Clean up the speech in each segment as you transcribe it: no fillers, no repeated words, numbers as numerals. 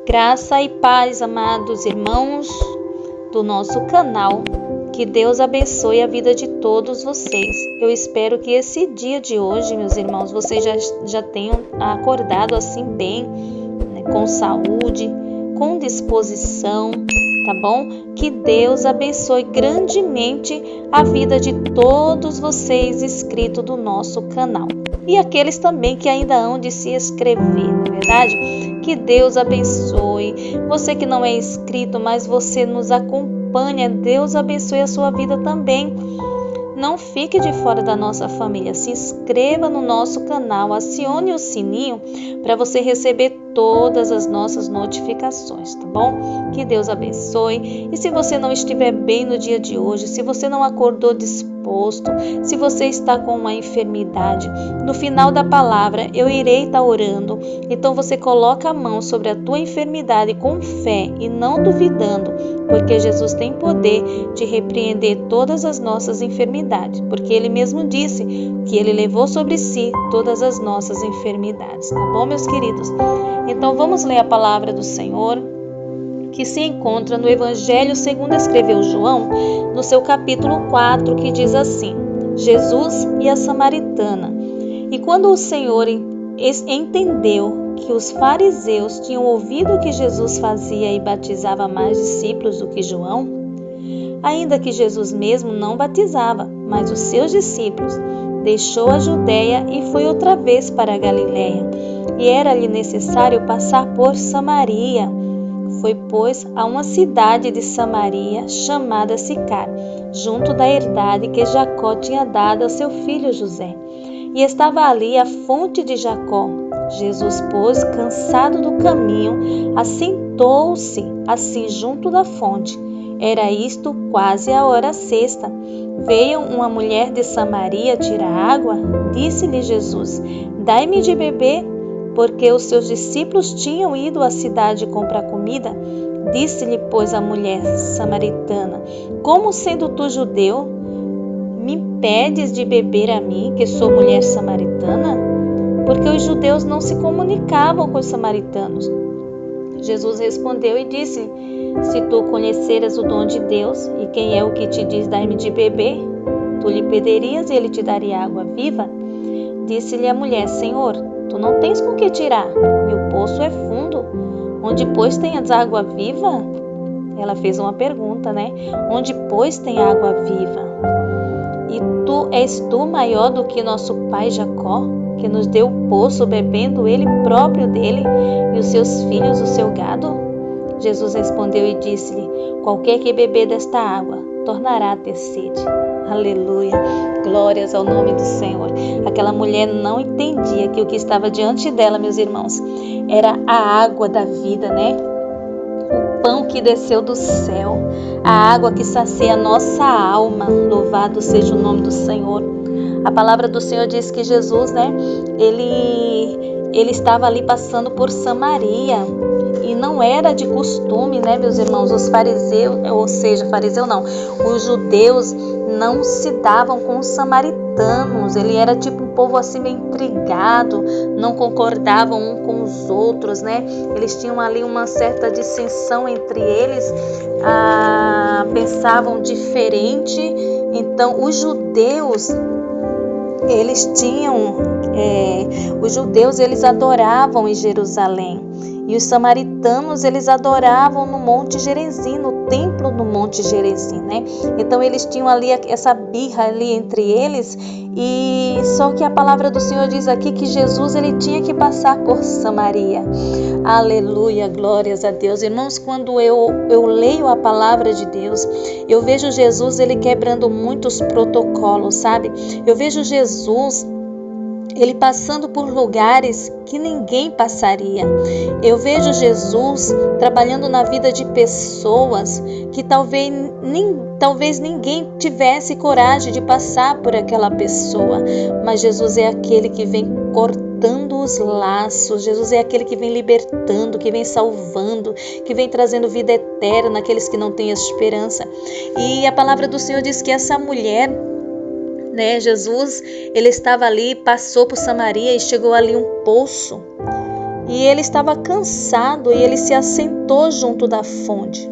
Graça e paz, amados irmãos do nosso canal. Que Deus abençoe a vida de todos vocês. Eu espero que esse dia de hoje, meus irmãos, vocês já tenham acordado assim bem, né, com saúde, com disposição, tá bom? Que Deus abençoe grandemente a vida de todos vocês inscritos do nosso canal. E aqueles também que ainda hão de se inscrever, não é verdade? Que Deus abençoe. Você que não é inscrito, mas você nos acompanha, Deus abençoe a sua vida também. Não fique de fora da nossa família. Se inscreva no nosso canal, acione o sininho para você receber todas as nossas notificações, tá bom? Que Deus abençoe. E se você não estiver bem no dia de hoje, se você não acordou disposto, se você está com uma enfermidade, no final da palavra eu irei estar orando. Então você coloca a mão sobre a tua enfermidade com fé e não duvidando, porque Jesus tem poder de repreender todas as nossas enfermidades, porque Ele mesmo disse que Ele levou sobre si todas as nossas enfermidades, tá bom, meus queridos? Então vamos ler a palavra do Senhor, que se encontra no Evangelho segundo escreveu João, no seu capítulo 4, que diz assim: Jesus e a Samaritana. E quando o Senhor entendeu que os fariseus tinham ouvido que Jesus fazia e batizava mais discípulos do que João, ainda que Jesus mesmo não batizava, mas os seus discípulos, deixou a Judeia e foi outra vez para a Galiléia. E era-lhe necessário passar por Samaria. Foi, pois, a uma cidade de Samaria, chamada Sicar, junto da herdade que Jacó tinha dado a seu filho José. E estava ali a fonte de Jacó. Jesus, pois, cansado do caminho, assentou-se assim junto da fonte. Era isto quase a hora sexta. Veio uma mulher de Samaria tirar água. Disse-lhe Jesus: Dai-me de beber, porque os seus discípulos tinham ido à cidade comprar comida. Disse-lhe, pois, a mulher samaritana: Como sendo tu judeu, me pedes de beber a mim, que sou mulher samaritana? Porque os judeus não se comunicavam com os samaritanos. Jesus respondeu e disse: Se tu conheceras o dom de Deus, e quem é o que te diz dai-me de beber, tu lhe pedirias e ele te daria água viva? Disse-lhe a mulher: Senhor, tu não tens com que tirar, e o poço é fundo. Onde, pois, tens água viva? Ela fez uma pergunta, né? Onde, pois, tem água viva? E és tu maior do que nosso pai Jacó, que nos deu o poço, bebendo ele próprio dele, e os seus filhos o seu gado? Jesus respondeu e disse-lhe: Qualquer que beber desta água, tornará a ter sede. Aleluia, glórias ao nome do Senhor. Aquela mulher não entendia que o que estava diante dela, meus irmãos, era a água da vida, né? O pão que desceu do céu, a água que sacia a nossa alma. Louvado seja o nome do Senhor. A palavra do Senhor diz que Jesus, né, ele estava ali passando por Samaria. E não era de costume, né, meus irmãos, os fariseus, os judeus não se davam com os samaritanos. Ele era tipo um povo assim meio intrigado, não concordavam um com os outros, né? Eles tinham ali uma certa dissensão entre eles, pensavam diferente. Então, os judeus eles adoravam em Jerusalém. E os samaritanos, eles adoravam no Monte Gerizim, no templo do Monte Gerizim, né? Então, eles tinham ali essa birra ali entre eles. E só que a palavra do Senhor diz aqui que Jesus, ele tinha que passar por Samaria. Aleluia, glórias a Deus. Irmãos, quando eu leio a palavra de Deus, eu vejo Jesus, ele quebrando muitos protocolos, sabe? Eu vejo Jesus, ele passando por lugares que ninguém passaria. Eu vejo Jesus trabalhando na vida de pessoas que talvez ninguém tivesse coragem de passar por aquela pessoa. Mas Jesus é aquele que vem cortando os laços. Jesus é aquele que vem libertando, que vem salvando, que vem trazendo vida eterna àqueles que não têm esperança. E a palavra do Senhor diz que essa mulher, né? Jesus, ele estava ali, passou por Samaria e chegou ali um poço. E ele estava cansado e ele se assentou junto da fonte.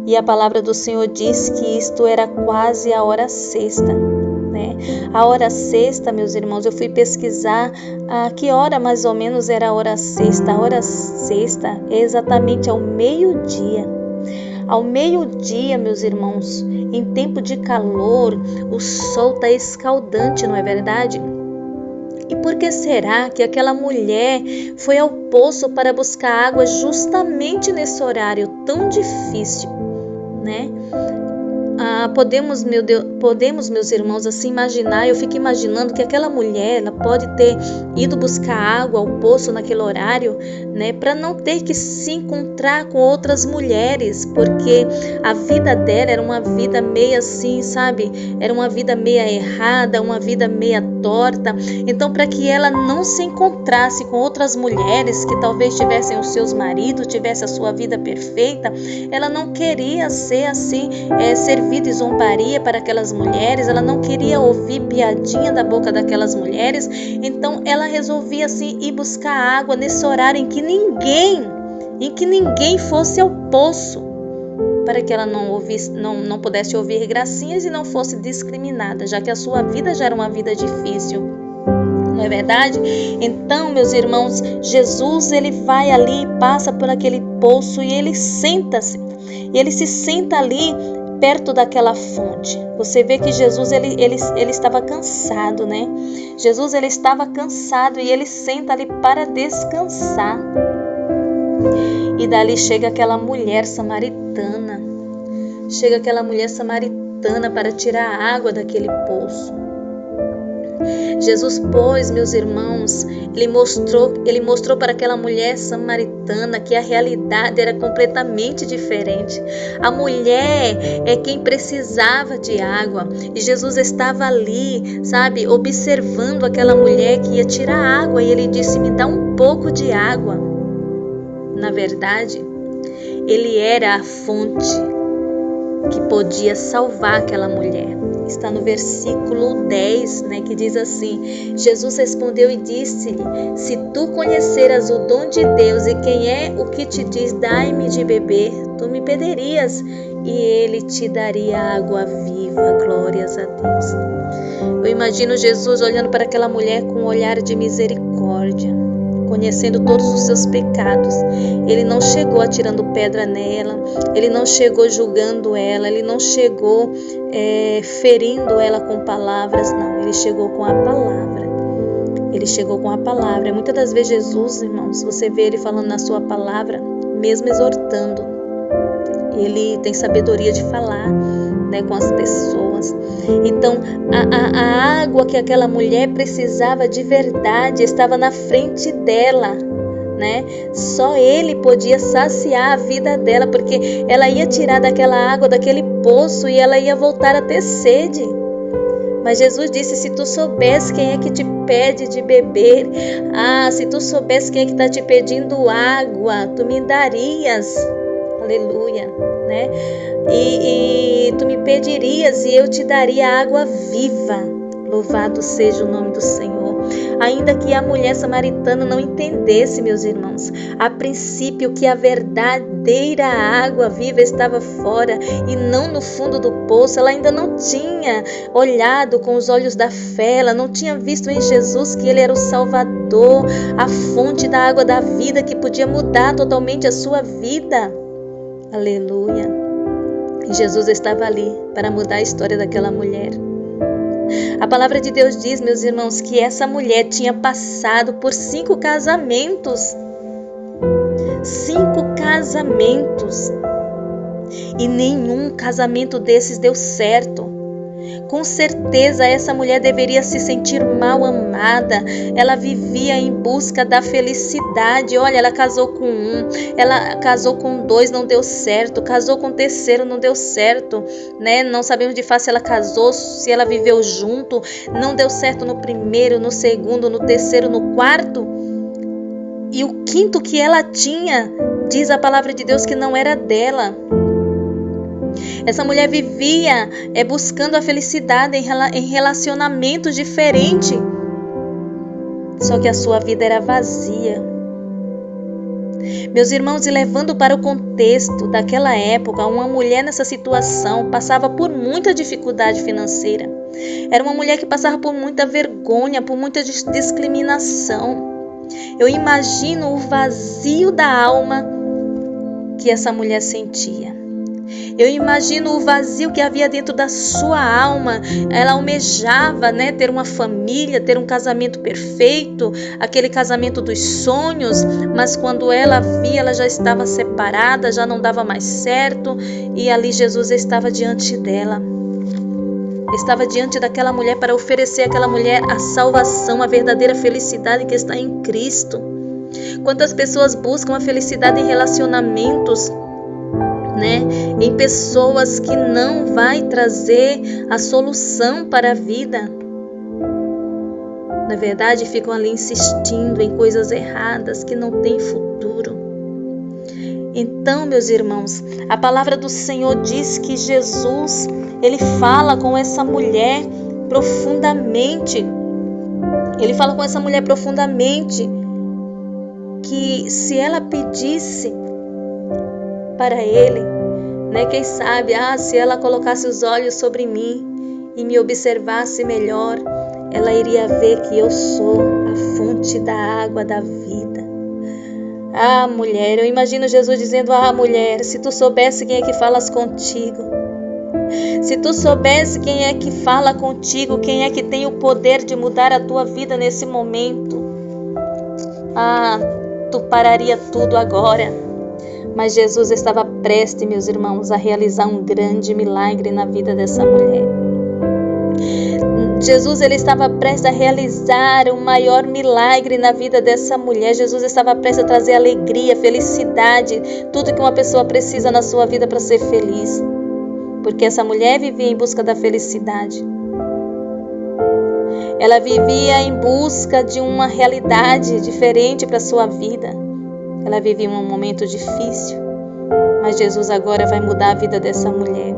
E a palavra do Senhor diz que isto era quase a hora sexta, né? A hora sexta, meus irmãos, eu fui pesquisar a que hora mais ou menos era a hora sexta. A hora sexta é exatamente ao meio-dia. Ao meio-dia, meus irmãos, em tempo de calor, o sol está escaldante, não é verdade? E por que será que aquela mulher foi ao poço para buscar água justamente nesse horário tão difícil, né? Podemos, meus irmãos, assim imaginar, eu fico imaginando que aquela mulher, ela pode ter ido buscar água ao poço naquele horário, né, para não ter que se encontrar com outras mulheres, porque a vida dela era uma vida meio assim, sabe? Era uma vida meia errada, uma vida meia torta. Então, para que ela não se encontrasse com outras mulheres que talvez tivessem os seus maridos, tivesse a sua vida perfeita, ela não queria ser assim, servida e zombaria para aquelas mulheres, ela não queria ouvir piadinha da boca daquelas mulheres, então ela resolvia assim ir buscar água nesse horário em que ninguém fosse ao poço, para que ela não pudesse ouvir gracinhas e não fosse discriminada, já que a sua vida já era uma vida difícil. Não é verdade? Então, meus irmãos, Jesus, ele vai ali, passa por aquele poço e ele senta-se. E ele se senta ali perto daquela fonte. Você vê que Jesus, ele estava cansado, né? Jesus, ele estava cansado e ele senta ali para descansar. E dali chega aquela mulher samaritana. Chega aquela mulher samaritana para tirar a água daquele poço. Jesus, pois, meus irmãos, ele mostrou para aquela mulher samaritana que a realidade era completamente diferente. A mulher é quem precisava de água e Jesus estava ali, sabe, observando aquela mulher que ia tirar água e ele disse: me dá um pouco de água. Na verdade, ele era a fonte que podia salvar aquela mulher. Está no versículo 10, né, que diz assim: Jesus respondeu e disse-lhe: se tu conheceras o dom de Deus e quem é o que te diz, dai-me de beber, tu me pedirias e ele te daria água viva. Glórias a Deus. Eu imagino Jesus olhando para aquela mulher com um olhar de misericórdia, conhecendo todos os seus pecados. Ele não chegou atirando pedra nela, ele não chegou julgando ela, ele não chegou ferindo ela com palavras, não. Ele chegou com a palavra. Ele chegou com a palavra. Muitas das vezes Jesus, irmãos, você vê ele falando na sua palavra, mesmo exortando. Ele tem sabedoria de falar, né, com as pessoas. Então, a água que aquela mulher precisava de verdade estava na frente dela, né? Só ele podia saciar a vida dela, porque ela ia tirar daquela água, daquele poço, e ela ia voltar a ter sede. Mas Jesus disse: se tu soubesse quem é que te pede de beber, se tu soubesse quem é que está te pedindo água, tu me darias. Aleluia, né? E tu me pedirias e eu te daria água viva. Louvado seja o nome do Senhor. Ainda que a mulher samaritana não entendesse, meus irmãos, a princípio que a verdadeira água viva estava fora e não no fundo do poço, ela ainda não tinha olhado com os olhos da fé, ela não tinha visto em Jesus que ele era o Salvador, a fonte da água da vida que podia mudar totalmente a sua vida. Aleluia. E Jesus estava ali para mudar a história daquela mulher. A palavra de Deus diz, meus irmãos, que essa mulher tinha passado por 5 casamentos. 5 casamentos. E nenhum casamento desses deu certo. Com certeza essa mulher deveria se sentir mal amada. Ela vivia em busca da felicidade. Olha, ela casou com 1, ela casou com 2, não deu certo. Casou com o 3º, não deu certo, né? Não sabemos de fato se ela casou, se ela viveu junto. Não deu certo no 1º, no 2º, no 3º, no 4º. E o 5º que ela tinha, diz a palavra de Deus que não era dela. Essa mulher vivia buscando a felicidade em relacionamentos diferentes. Só que a sua vida era vazia. Meus irmãos, e levando para o contexto daquela época, uma mulher nessa situação passava por muita dificuldade financeira. Era uma mulher que passava por muita vergonha, por muita discriminação. Eu imagino o vazio da alma que essa mulher sentia. Eu imagino o vazio que havia dentro da sua alma. Ela almejava, ter uma família, ter um casamento perfeito, aquele casamento dos sonhos, mas quando ela via, ela já estava separada, já não dava mais certo, e ali Jesus estava diante dela. Estava diante daquela mulher para oferecer àquela mulher a salvação, a verdadeira felicidade que está em Cristo. Quantas pessoas buscam a felicidade em relacionamentos, em pessoas que não vai trazer a solução para a vida. Na verdade, ficam ali insistindo em coisas erradas que não têm futuro. Então, meus irmãos, a palavra do Senhor diz que Jesus, ele fala com essa mulher profundamente. Ele fala com essa mulher profundamente que se ela pedisse para ele, quem sabe, se ela colocasse os olhos sobre mim e me observasse melhor, ela iria ver que eu sou a fonte da água da vida. Mulher, eu imagino Jesus dizendo: mulher, se tu soubesse quem é que falas contigo, se tu soubesse quem é que fala contigo, quem é que tem o poder de mudar a tua vida nesse momento, tu pararia tudo agora. Mas Jesus estava prestes, meus irmãos, a realizar um grande milagre na vida dessa mulher. Jesus, ele estava prestes a realizar o maior milagre na vida dessa mulher. Jesus estava prestes a trazer alegria, felicidade, tudo que uma pessoa precisa na sua vida para ser feliz. Porque essa mulher vivia em busca da felicidade. Ela vivia em busca de uma realidade diferente para a sua vida. Ela vivia um momento difícil, mas Jesus agora vai mudar a vida dessa mulher.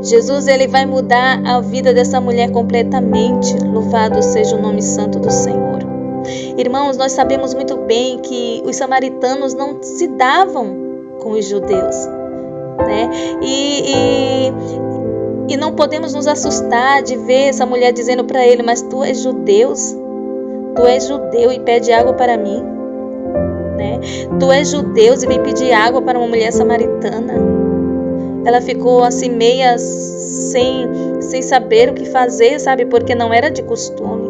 Jesus, ele vai mudar a vida dessa mulher completamente. Louvado seja o nome santo do Senhor. Irmãos, nós sabemos muito bem que os samaritanos não se davam com os judeus, E não podemos nos assustar de ver essa mulher dizendo para ele: mas tu és judeu e pede água para mim, Tu és judeu e vem pedir água para uma mulher samaritana. Ela ficou assim meia sem saber o que fazer, sabe? Porque não era de costume.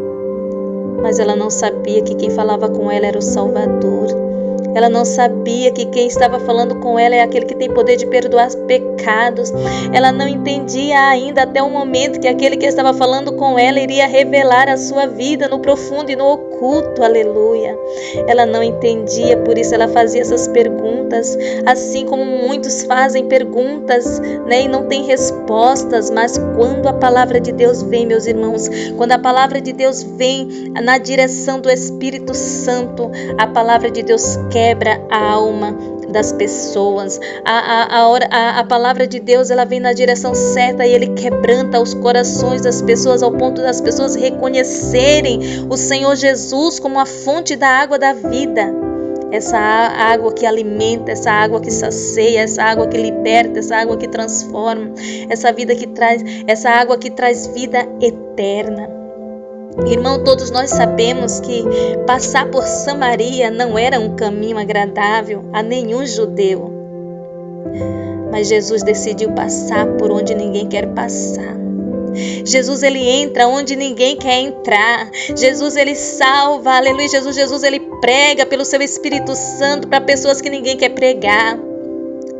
Mas ela não sabia que quem falava com ela era o Salvador. Ela não sabia que quem estava falando com ela é aquele que tem poder de perdoar pecados. Ela não entendia ainda até o momento que aquele que estava falando com ela iria revelar a sua vida no profundo e no oculto. Aleluia. Ela não entendia, por isso ela fazia essas perguntas, assim como muitos fazem perguntas, e não tem respostas. Mas quando a palavra de Deus vem, meus irmãos, quando a palavra de Deus vem na direção do Espírito Santo, a palavra de Deus quebra a alma das pessoas. A palavra de Deus, ela vem na direção certa e ele quebranta os corações das pessoas ao ponto das pessoas reconhecerem o Senhor Jesus como a fonte da água da vida. Essa água que alimenta, essa água que sacia, essa água que liberta, essa água que transforma, essa água que traz vida eterna. Irmão, todos nós sabemos que passar por Samaria não era um caminho agradável a nenhum judeu. Mas Jesus decidiu passar por onde ninguém quer passar. Jesus, ele entra onde ninguém quer entrar. Jesus, ele salva, aleluia. Jesus, ele prega pelo seu Espírito Santo para pessoas que ninguém quer pregar.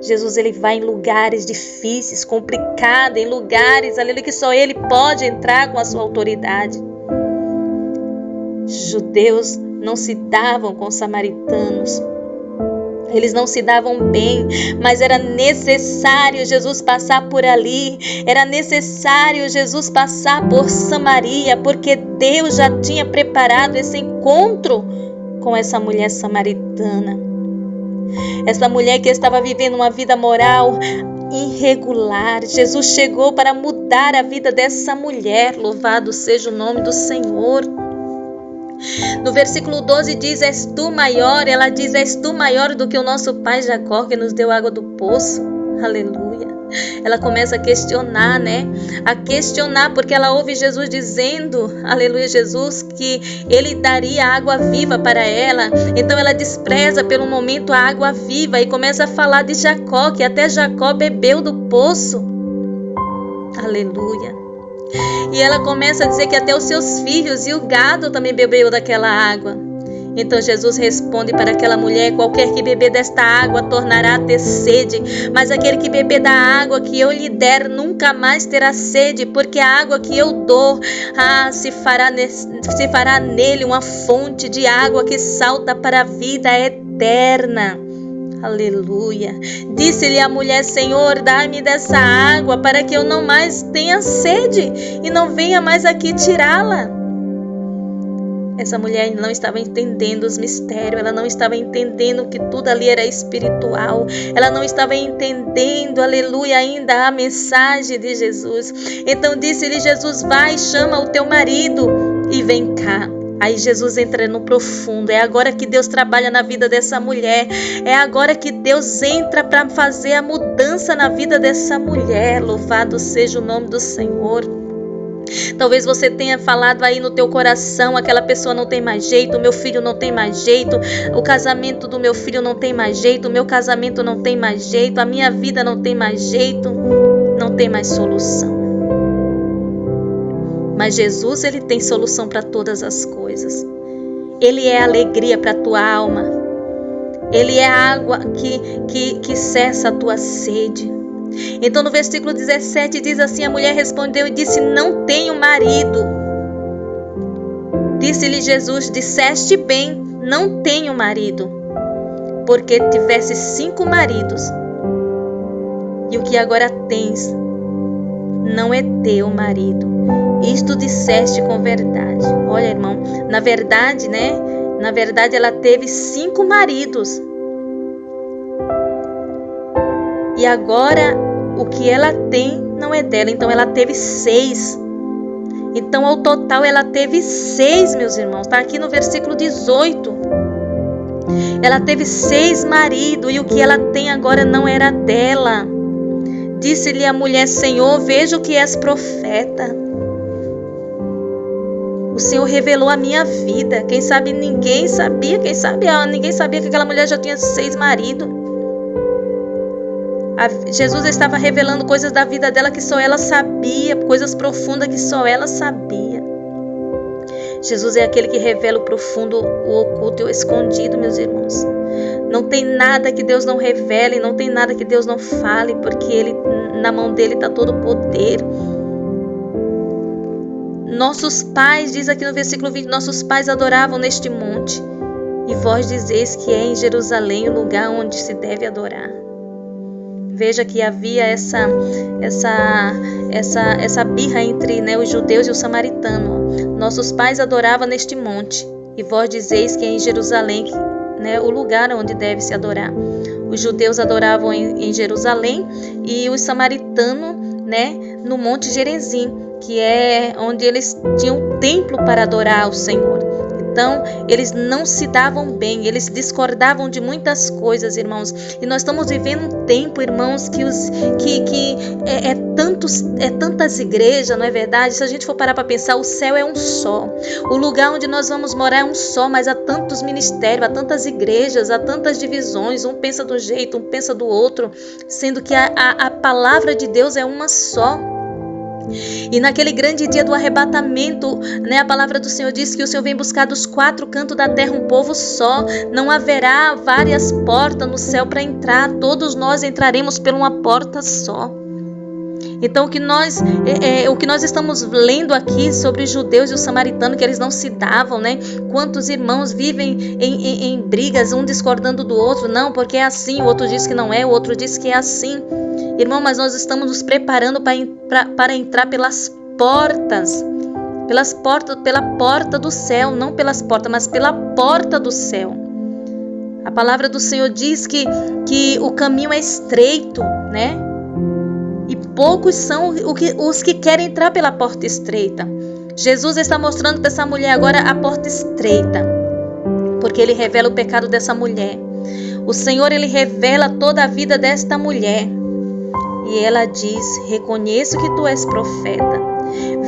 Jesus, ele vai em lugares difíceis, complicados, em lugares, aleluia, que só ele pode entrar com a sua autoridade. Judeus não se davam com samaritanos. Eles não se davam bem, mas era necessário Jesus passar por ali. Era necessário Jesus passar por Samaria, porque Deus já tinha preparado esse encontro com essa mulher samaritana. Essa mulher que estava vivendo uma vida moral irregular. Jesus chegou para mudar a vida dessa mulher. Louvado seja o nome do Senhor. No versículo 12 diz: és tu maior. Ela diz: és tu maior do que o nosso pai Jacó, que nos deu água do poço. Aleluia. Ela começa a questionar, né? A questionar, porque ela ouve Jesus dizendo, aleluia, Jesus, que ele daria água viva para ela. Então ela despreza pelo momento a água viva e começa a falar de Jacó, que até Jacó bebeu do poço. Aleluia. E ela começa a dizer que até os seus filhos e o gado também bebeu daquela água. Então Jesus responde para aquela mulher: qualquer que beber desta água tornará a ter sede, mas aquele que beber da água que eu lhe der nunca mais terá sede, porque a água que eu dou se fará nele uma fonte de água que salta para a vida eterna. Aleluia. Disse-lhe a mulher: Senhor, dá-me dessa água para que eu não mais tenha sede e não venha mais aqui tirá-la. Essa mulher não estava entendendo os mistérios, ela não estava entendendo que tudo ali era espiritual, ela não estava entendendo, aleluia, ainda a mensagem de Jesus. Então disse-lhe Jesus: vai, chama o teu marido e vem cá. Aí Jesus entra no profundo. É agora que Deus trabalha na vida dessa mulher. É agora que Deus entra para fazer a mudança na vida dessa mulher. Louvado seja o nome do Senhor. Talvez você tenha falado aí no teu coração: aquela pessoa não tem mais jeito, o meu filho não tem mais jeito, o casamento do meu filho não tem mais jeito, o meu casamento não tem mais jeito, a minha vida não tem mais jeito, não tem mais solução. Mas Jesus, ele tem solução para todas as coisas. Ele é alegria para a tua alma. Ele é a água que cessa a tua sede. Então no versículo 17 diz assim: a mulher respondeu e disse: não tenho marido. Disse-lhe Jesus: disseste bem, não tenho marido, porque tivesse 5 maridos, e o que agora tens não é teu marido. Isto disseste com verdade. Olha, irmão, na verdade, ela teve 5 maridos. E agora o que ela tem não é dela. Então ela teve 6. Então ao total ela teve 6, meus irmãos. Está aqui no versículo 18. Ela teve 6 maridos e o que ela tem agora não era dela. Disse-lhe a mulher: Senhor, vejo que és profeta. O Senhor revelou a minha vida. Quem sabe ninguém sabia. Ninguém sabia que aquela mulher já tinha 6 maridos. Jesus estava revelando coisas da vida dela que só ela sabia, coisas profundas que só ela sabia. Jesus é aquele que revela o profundo, o oculto e o escondido, meus irmãos. Não tem nada que Deus não revele, não tem nada que Deus não fale, porque na mão dele está todo o poder. Nossos pais, diz aqui no versículo 20, nossos pais adoravam neste monte, e vós dizeis que é em Jerusalém o lugar onde se deve adorar. Veja que havia essa birra entre os judeus e os samaritanos. Nossos pais adoravam neste monte, e vós dizeis que é em Jerusalém o lugar onde deve se adorar. Os judeus adoravam em Jerusalém e os samaritanos no Monte Gerizim, que é onde eles tinham um templo para adorar ao Senhor. Então, eles não se davam bem, eles discordavam de muitas coisas, irmãos. E nós estamos vivendo um tempo, irmãos, que tantas igrejas, não é verdade? Se a gente for parar para pensar, o céu é um só. O lugar onde nós vamos morar é um só, mas há tantos ministérios, há tantas igrejas, há tantas divisões. Um pensa de um jeito, um pensa do outro, sendo que a palavra de Deus é uma só. E naquele grande dia do arrebatamento, a palavra do Senhor diz que o Senhor vem buscar dos 4 cantos da terra um povo só. Não haverá várias portas no céu para entrar. Todos nós entraremos por uma porta só. Então o que nós estamos lendo aqui sobre os judeus e os samaritanos, que eles não se davam, Quantos irmãos vivem em brigas, um discordando do outro? Não, porque é assim, o outro diz que não é, o outro diz que é assim. Irmão, mas nós estamos nos preparando para entrar pelas portas, pela porta do céu, não pelas portas, mas pela porta do céu. A palavra do Senhor diz que o caminho é estreito, poucos são os que querem entrar pela porta estreita. Jesus está mostrando para essa mulher agora a porta estreita, porque ele revela o pecado dessa mulher. O Senhor, ele revela toda a vida desta mulher. E ela diz: reconheço que tu és profeta.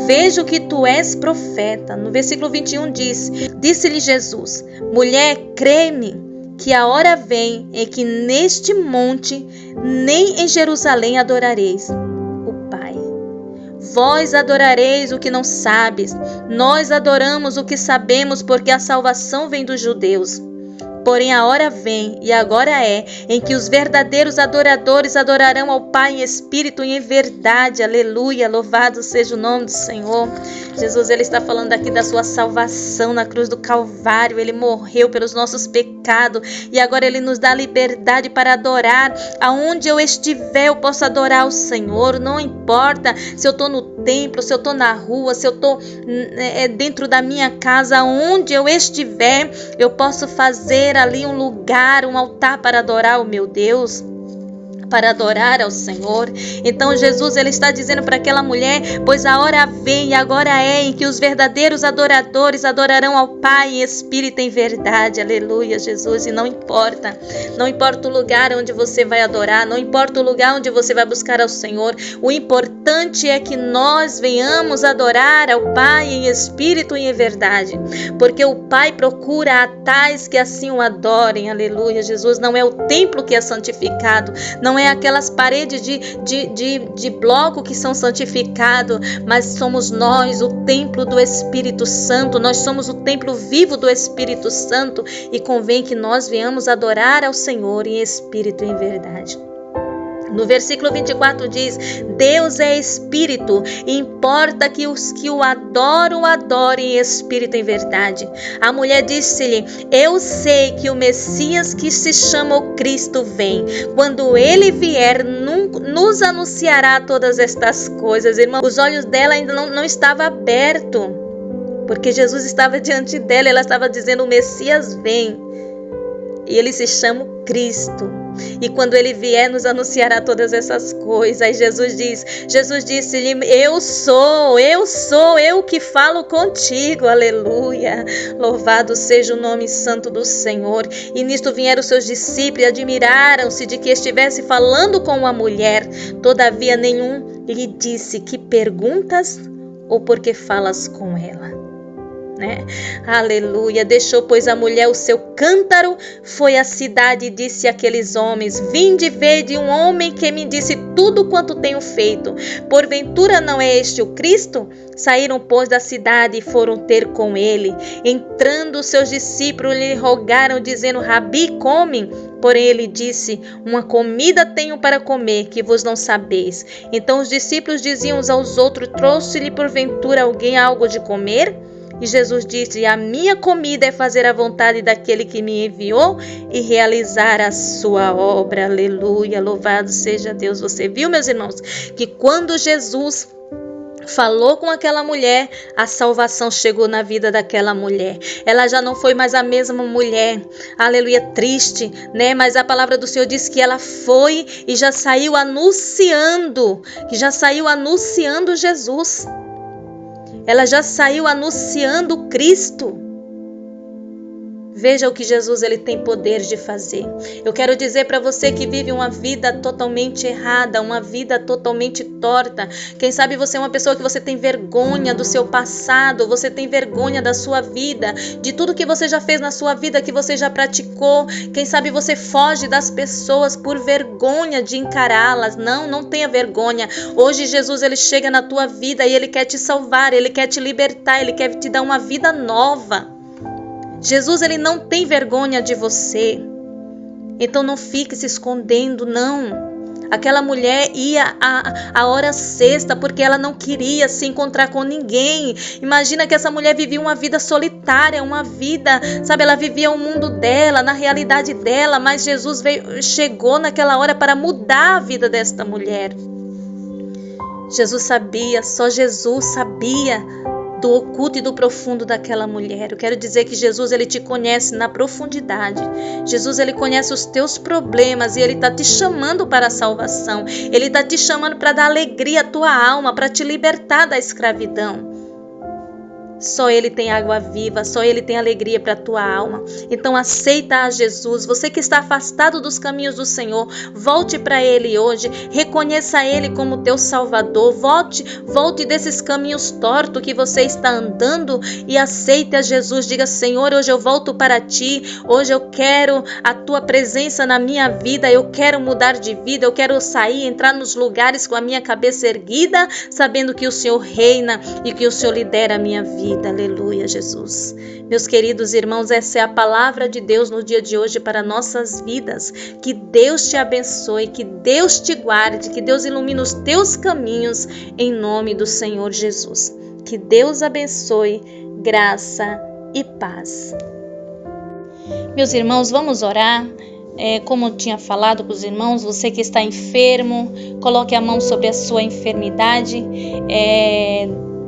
Vejo que tu és profeta. No versículo 21 diz: disse-lhe Jesus: mulher, crê-me, que a hora vem em que neste monte, nem em Jerusalém adorareis o Pai. Vós adorareis o que não sabes, nós adoramos o que sabemos, porque a salvação vem dos judeus. Porém a hora vem, e agora é, em que os verdadeiros adoradores adorarão ao Pai em espírito e em verdade. Aleluia, louvado seja o nome do Senhor. Jesus, ele está falando aqui da sua salvação na cruz do Calvário. Ele morreu pelos nossos pecados e agora ele nos dá liberdade para adorar. Aonde eu estiver, eu posso adorar o Senhor. Não importa se eu estou no templo, se eu estou na rua, se eu estou dentro da minha casa, aonde eu estiver, eu posso fazer ali um lugar, um altar para adorar o meu Deus, para adorar ao Senhor. Então Jesus, ele está dizendo para aquela mulher: pois a hora vem e agora é em que os verdadeiros adoradores adorarão ao Pai em espírito e em verdade. Aleluia, Jesus. E não importa o lugar onde você vai adorar, não importa o lugar onde você vai buscar ao Senhor, o importante é que nós venhamos adorar ao Pai em espírito e em verdade, porque o Pai procura a tais que assim o adorem. Aleluia, Jesus. Não é o templo que é santificado, não é aquelas paredes de bloco que são santificados, mas somos nós, o templo do Espírito Santo. Nós somos o templo vivo do Espírito Santo e convém que nós venhamos adorar ao Senhor em espírito e em verdade. No versículo 24 diz: Deus é espírito, e importa que os que o adoram, adorem em espírito e em verdade. A mulher disse-lhe: eu sei que o Messias, que se chama o Cristo, vem. Quando ele vier, nos anunciará todas estas coisas. Irmão, os olhos dela ainda não estavam abertos, porque Jesus estava diante dela. Ela estava dizendo: o Messias vem, e ele se chama o Cristo. E quando ele vier, nos anunciará todas essas coisas. Aí Jesus disse-lhe: eu sou eu que falo contigo. Aleluia, louvado seja o nome santo do Senhor. E nisto vieram os seus discípulos e admiraram-se de que estivesse falando com uma mulher. Todavia nenhum lhe disse: que perguntas, ou porque falas com ela? Aleluia. Deixou, pois, a mulher o seu cântaro, foi à cidade e disse àqueles homens: vinde, vede um homem que me disse tudo quanto tenho feito. Porventura não é este o Cristo? Saíram, pois, da cidade e foram ter com ele. Entrando, os seus discípulos lhe rogaram, dizendo: Rabi, come. Porém ele disse: uma comida tenho para comer, que vos não sabeis. Então os discípulos diziam uns aos outros: trouxe-lhe porventura alguém algo de comer? E Jesus disse: a minha comida é fazer a vontade daquele que me enviou e realizar a sua obra. Aleluia, louvado seja Deus. Você viu, meus irmãos, que quando Jesus falou com aquela mulher, a salvação chegou na vida daquela mulher. Ela já não foi mais a mesma mulher, aleluia, triste, mas a palavra do Senhor diz que ela foi e já saiu anunciando Jesus. Ela já saiu anunciando Cristo. Veja o que Jesus ele tem poder de fazer. Eu quero dizer para você que vive uma vida totalmente errada, uma vida totalmente torta. Quem sabe você é uma pessoa que você tem vergonha do seu passado, você tem vergonha da sua vida, de tudo que você já fez na sua vida, que você já praticou. Quem sabe você foge das pessoas por vergonha de encará-las. Não tenha vergonha. Hoje Jesus ele chega na tua vida e ele quer te salvar, ele quer te libertar, ele quer te dar uma vida nova. Jesus, ele não tem vergonha de você. Então não fique se escondendo, não. Aquela mulher ia à hora sexta porque ela não queria se encontrar com ninguém. Imagina que essa mulher vivia uma vida solitária, uma vida, ela vivia o mundo dela, na realidade dela, mas Jesus chegou naquela hora para mudar a vida desta mulher. Jesus sabia, só Jesus sabia do oculto e do profundo daquela mulher. Eu quero dizer que Jesus, ele te conhece na profundidade. Jesus, ele conhece os teus problemas e ele está te chamando para a salvação. Ele está te chamando para dar alegria à tua alma, para te libertar da escravidão. Só Ele tem água viva, só Ele tem alegria para a tua alma. Então aceita a Jesus. Você que está afastado dos caminhos do Senhor, volte para Ele hoje. Reconheça Ele como teu Salvador. Volte desses caminhos tortos que você está andando e aceite a Jesus. Diga: Senhor, hoje eu volto para Ti. Hoje eu quero a Tua presença na minha vida. Eu quero mudar de vida. Eu quero sair, entrar nos lugares com a minha cabeça erguida, sabendo que o Senhor reina e que o Senhor lidera a minha vida. Aleluia, Jesus. Meus queridos irmãos, essa é a palavra de Deus no dia de hoje para nossas vidas. Que Deus te abençoe, que Deus te guarde, que Deus ilumine os teus caminhos em nome do Senhor Jesus. Que Deus abençoe, graça e paz. Meus irmãos, vamos orar. Como eu tinha falado para os irmãos, você que está enfermo, coloque a mão sobre a sua enfermidade.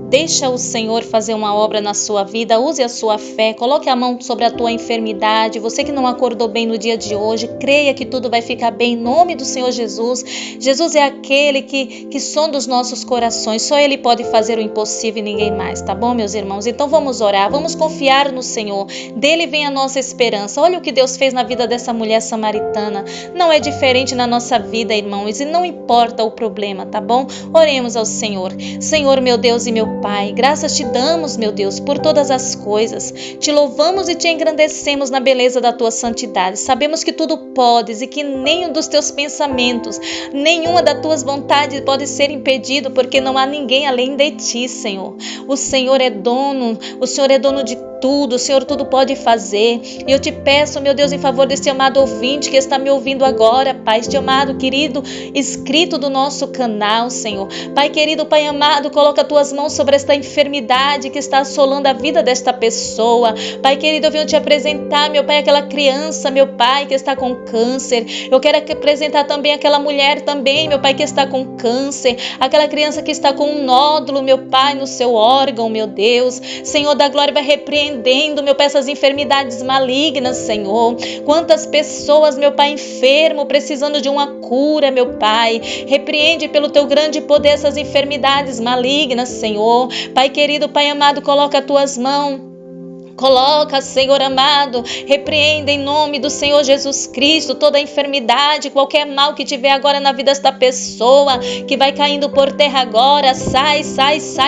Deixa o Senhor fazer uma obra na sua vida, use a sua fé, coloque a mão sobre a tua enfermidade. Você que não acordou bem no dia de hoje, creia que tudo vai ficar bem em nome do Senhor Jesus. Jesus é aquele que sonda os nossos corações, só Ele pode fazer o impossível e ninguém mais, tá bom, meus irmãos? Então vamos orar, vamos confiar no Senhor, dele vem a nossa esperança. Olha o que Deus fez na vida dessa mulher samaritana, não é diferente na nossa vida, irmãos, e não importa o problema, tá bom? Oremos ao Senhor. Senhor, meu Deus e meu Pai, graças te damos, meu Deus, por todas as coisas. Te louvamos e te engrandecemos na beleza da tua santidade. Sabemos que tudo podes e que nenhum dos teus pensamentos, nenhuma das tuas vontades pode ser impedido, porque não há ninguém além de ti, Senhor. O Senhor é dono de tudo, o Senhor tudo pode fazer. E eu te peço, meu Deus, em favor deste amado ouvinte que está me ouvindo agora, Pai, este amado, querido, inscrito do nosso canal, Senhor. Pai querido, Pai amado, coloca as tuas mãos sobre esta enfermidade que está assolando a vida desta pessoa. Pai querido, eu venho te apresentar, meu Pai, aquela criança, meu Pai, que está com câncer. Eu quero apresentar também aquela mulher também, meu Pai, que está com câncer. Aquela criança que está com um nódulo, meu Pai, no seu órgão, meu Deus. Senhor da glória, vai repreendendo, meu Pai, essas enfermidades malignas, Senhor. Quantas pessoas, meu Pai, enfermo, precisando de uma cura, meu Pai. Repreende pelo teu grande poder essas enfermidades malignas, Senhor. Pai querido, Pai amado, coloca as tuas mãos. Coloca, Senhor amado, repreenda em nome do Senhor Jesus Cristo toda enfermidade, qualquer mal que tiver agora na vida desta pessoa, que vai caindo por terra agora. Sai,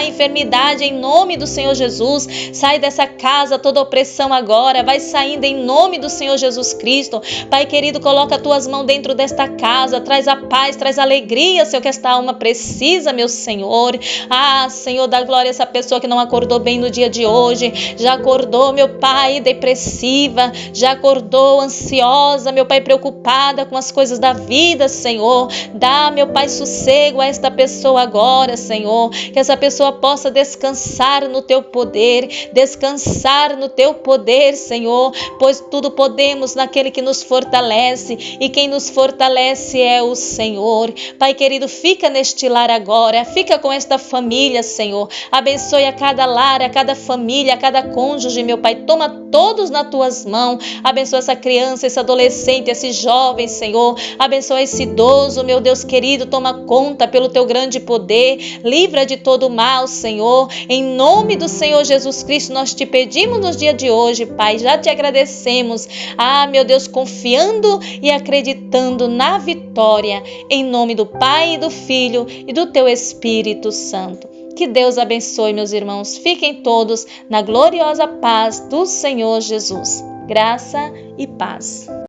enfermidade, em nome do Senhor Jesus. Sai dessa casa toda opressão agora, vai saindo em nome do Senhor Jesus Cristo. Pai querido, coloca as tuas mãos dentro desta casa, traz a paz, traz a alegria, Senhor, que esta alma precisa, meu Senhor. Senhor da glória, essa pessoa que não acordou bem no dia de hoje, já acordou, meu Pai, depressiva, já acordou ansiosa, meu Pai, preocupada com as coisas da vida, Senhor. Dá, meu Pai, sossego a esta pessoa agora, Senhor, que essa pessoa possa descansar no teu poder, Senhor, pois tudo podemos naquele que nos fortalece, e quem nos fortalece é o Senhor. Pai querido, fica neste lar agora, fica com esta família, Senhor. Abençoe a cada lar, a cada família, a cada cônjuge, meu Pai, toma todos nas tuas mãos. Abençoa essa criança, esse adolescente, esse jovem, Senhor. Abençoa esse idoso, meu Deus querido, toma conta pelo teu grande poder. Livra de todo mal, Senhor. Em nome do Senhor Jesus Cristo, nós te pedimos nos dias de hoje, Pai. Já te agradecemos. Meu Deus, confiando e acreditando na vitória. Em nome do Pai, do Filho e do teu Espírito Santo. Que Deus abençoe, meus irmãos. Fiquem todos na gloriosa paz do Senhor Jesus. Graça e paz.